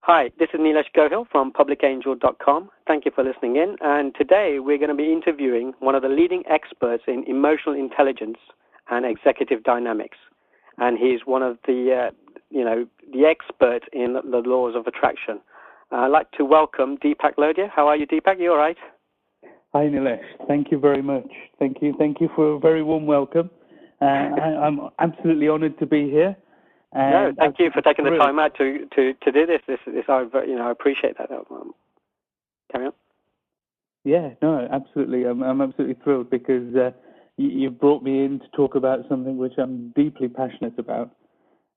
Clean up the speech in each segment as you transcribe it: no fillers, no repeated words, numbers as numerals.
Hi, this is Nilesh Gohil from PublicAngel.com. Thank you for listening in. And today we're going to be interviewing one of the leading experts in emotional intelligence and executive dynamics. And he's one of the experts in the laws of attraction. I'd like to welcome Deepak Lodhia. How are you, Deepak? You all right? Hi, Nilesh. Thank you very much. Thank you for a very warm welcome. I'm absolutely honoured to be here. No, thank you for taking the time out to do this. I appreciate that. Carry on. Yeah, no, absolutely. I'm absolutely thrilled because you've brought me in to talk about something which I'm deeply passionate about.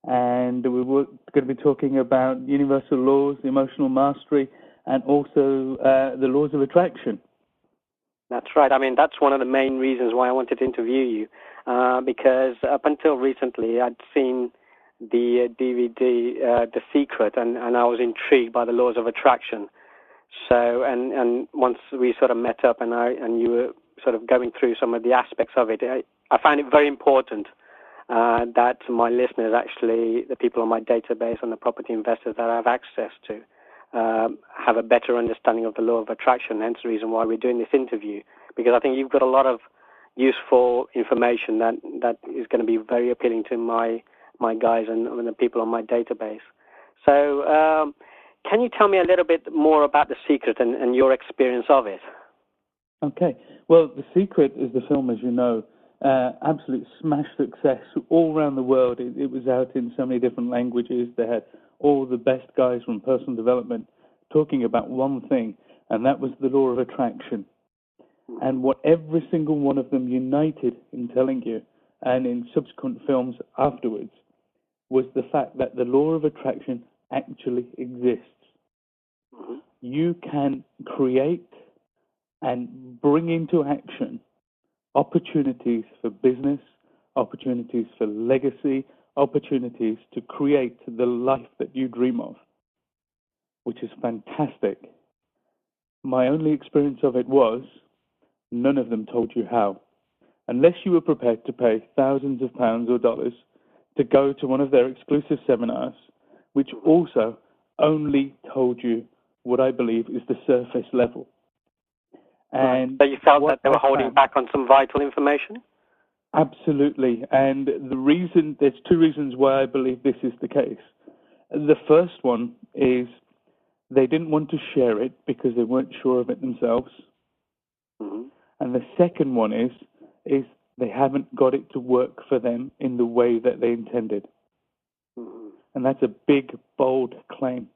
And we're going to be talking about universal laws, emotional mastery, and also the laws of attraction. That's right. I mean, that's one of the main reasons why I wanted to interview you, because up until recently, I'd seen the DVD, The Secret, and I was intrigued by the laws of attraction. So, and once we sort of met up and you were sort of going through some of the aspects of it, I found it very important that my listeners, actually, the people on my database and the property investors that I have access to, have a better understanding of the law of attraction. Hence the reason why we're doing this interview, because I think you've got a lot of useful information that is going to be very appealing to my guys and the people on my database. So can you tell me a little bit more about The Secret and your experience of it? Okay. Well, The Secret is the film, as you know, absolute smash success all around the world. It was out in so many different languages. They had all the best guys from personal development talking about one thing, and that was the law of attraction. And what every single one of them united in telling you, and in subsequent films afterwards, was the fact that the law of attraction actually exists. Mm-hmm. You can create and bring into action opportunities for business, opportunities for legacy, opportunities to create the life that you dream of, which is fantastic. My only experience of it was none of them told you how. Unless you were prepared to pay thousands of pounds or dollars to go to one of their exclusive seminars, which also only told you what I believe is the surface level. And so you felt that they were holding back on some vital information? Absolutely. And there's two reasons why I believe this is the case. The first one is they didn't want to share it because they weren't sure of it themselves. Mm-hmm. And the second one is they haven't got it to work for them in the way that they intended. Mm-hmm. And that's a big, bold claim.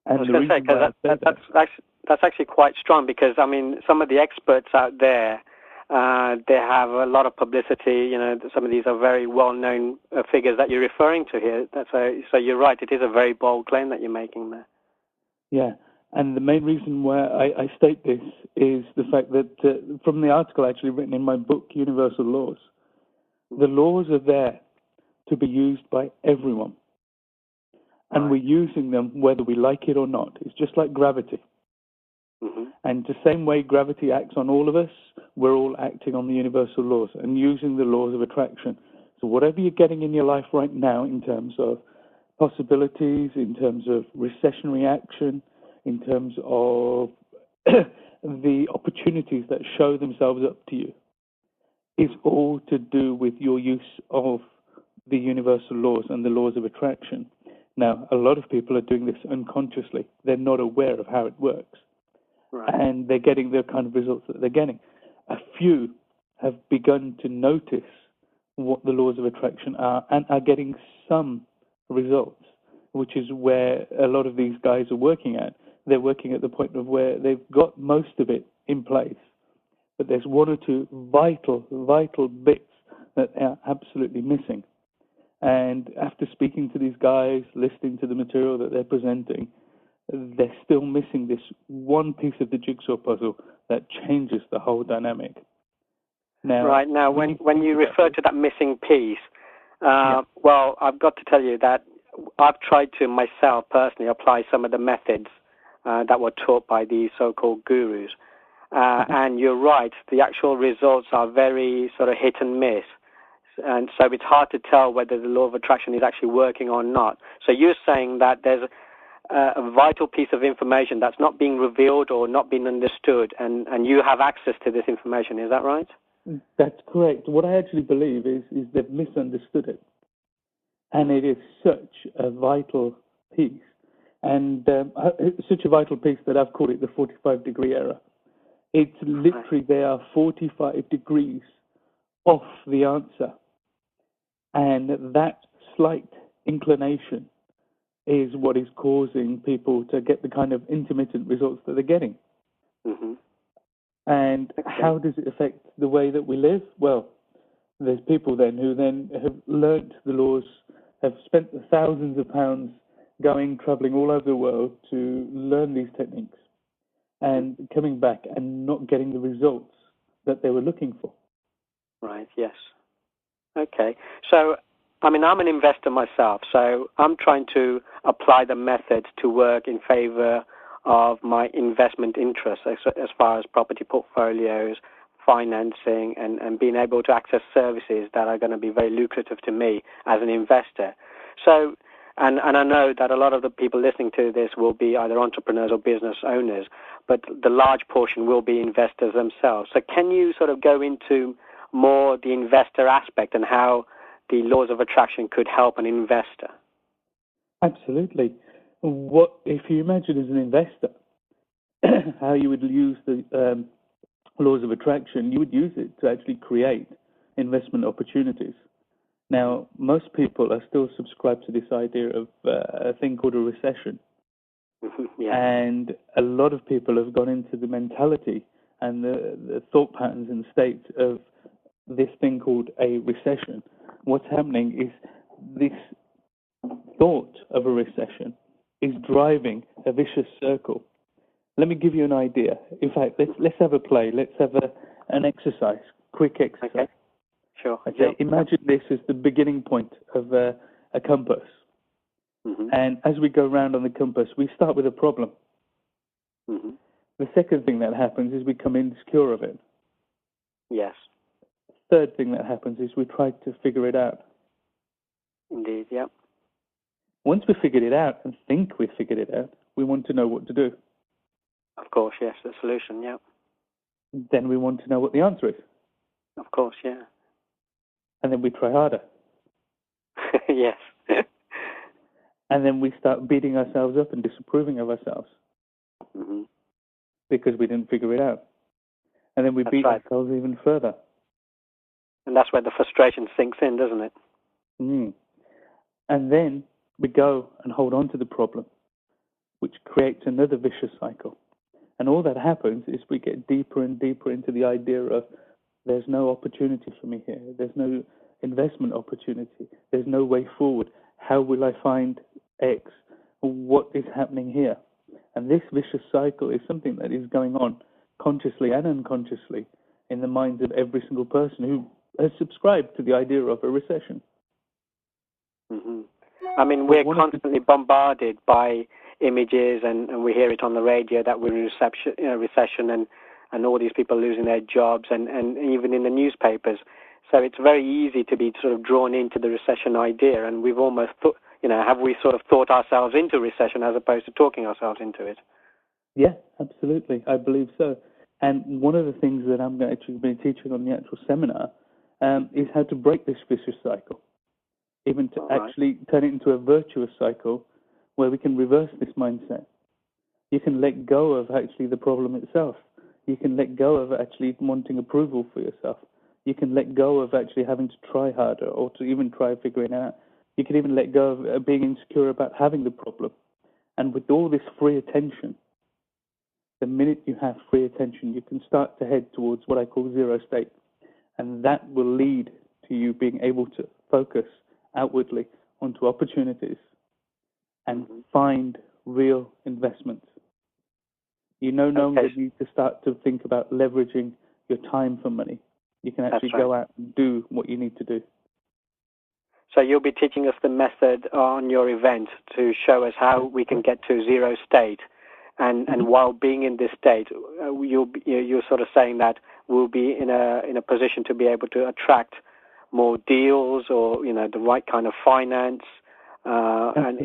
And I was going to say, because that's actually quite strong, because, I mean, some of the experts out there, they have a lot of publicity. You know, some of these are very well-known figures that you're referring to here. So you're right, it is a very bold claim that you're making there. Yeah, and the main reason why I state this is the fact that from the article actually written in my book, Universal Laws, the laws are there to be used by everyone. And we're using them whether we like it or not. It's just like gravity. Mm-hmm. And the same way gravity acts on all of us, we're all acting on the universal laws and using the laws of attraction. So whatever you're getting in your life right now in terms of possibilities, in terms of recession reaction, in terms of the opportunities that show themselves up to you, is all to do with your use of the universal laws and the laws of attraction. Now, a lot of people are doing this unconsciously. They're not aware of how it works. Right. And they're getting the kind of results that they're getting. A few have begun to notice what the laws of attraction are and are getting some results, which is where a lot of these guys are working at. They're working at the point of where they've got most of it in place, but there's one or two vital bits that are absolutely missing. And after speaking to these guys, listening to the material that they're presenting, they're still missing this one piece of the jigsaw puzzle that changes the whole dynamic. Now, right. Now, when you refer to that missing piece, well, I've got to tell you that I've tried to myself personally apply some of the methods that were taught by these so-called gurus. And you're right, the actual results are very sort of hit and miss. And so it's hard to tell whether the law of attraction is actually working or not. So you're saying that there's a vital piece of information that's not being revealed or not being understood, and you have access to this information. Is that right? That's correct. What I actually believe is they've misunderstood it. And it is such a vital piece. And it's such a vital piece that I've called it the 45-degree error. It's literally, they are 45 degrees off the answer. And that slight inclination is what is causing people to get the kind of intermittent results that they're getting. Mm-hmm. And how does it affect the way that we live? Well, there's people then who then have learnt the laws, have spent thousands of pounds travelling all over the world to learn these techniques and coming back and not getting the results that they were looking for. Right, yes. Okay. So, I mean, I'm an investor myself, so I'm trying to apply the methods to work in favor of my investment interests as far as property portfolios, financing, and being able to access services that are going to be very lucrative to me as an investor. So, and I know that a lot of the people listening to this will be either entrepreneurs or business owners, but the large portion will be investors themselves. So can you sort of go into more the investor aspect and how the laws of attraction could help an investor? Absolutely. What if you imagine as an investor how you would use the laws of attraction? You would use it to actually create investment opportunities. Now, most people are still subscribed to this idea of a thing called a recession. Yeah. And a lot of people have gone into the mentality and the thought patterns and states of this thing called a recession. What's happening is this thought of a recession is driving a vicious circle. Let me give you an idea. In fact, let's have a play. Let's have an exercise, quick exercise. Okay. Sure. Okay. Yep. Imagine this as the beginning point of a compass. Mm-hmm. And as we go round on the compass, we start with a problem. Mm-hmm. The second thing that happens is we become insecure of it. Yes. Third thing that happens is we try to figure it out. Indeed, yep. Once we figured it out and think we figured it out, we want to know what to do. Of course, yes, the solution, yep. Then we want to know what the answer is. Of course, yeah. And then we try harder. Yes. And then we start beating ourselves up and disapproving of ourselves. Mm-hmm. Because we didn't figure it out. And then we beat ourselves even further. And that's where the frustration sinks in, doesn't it? Mm. And then we go and hold on to the problem, which creates another vicious cycle. And all that happens is we get deeper and deeper into the idea of there's no opportunity for me here. There's no investment opportunity. There's no way forward. How will I find X? What is happening here? And this vicious cycle is something that is going on consciously and unconsciously in the minds of every single person who has subscribed to the idea of a recession. Mm-hmm. I mean, we're constantly bombarded by images, and we hear it on the radio that we're in recession and all these people losing their jobs, and even in the newspapers. So it's very easy to be sort of drawn into the recession idea, and we've almost thought, have we sort of thought ourselves into recession as opposed to talking ourselves into it? Yeah, absolutely. I believe so. And one of the things that I'm actually going to be teaching on the actual seminar is how to break this vicious cycle, even to actually turn it into a virtuous cycle where we can reverse this mindset. You can let go of actually the problem itself. You can let go of actually wanting approval for yourself. You can let go of actually having to try harder or to even try figuring it out. You can even let go of being insecure about having the problem. And with all this free attention, the minute you have free attention, you can start to head towards what I call zero state. And that will lead to you being able to focus outwardly onto opportunities and find real investments. You no longer need to start to think about leveraging your time for money. You can actually go out and do what you need to do. So you'll be teaching us the method on your event to show us how we can get to zero state. And while being in this state, you're sort of saying that we'll be in a position to be able to attract more deals or, the right kind of finance. And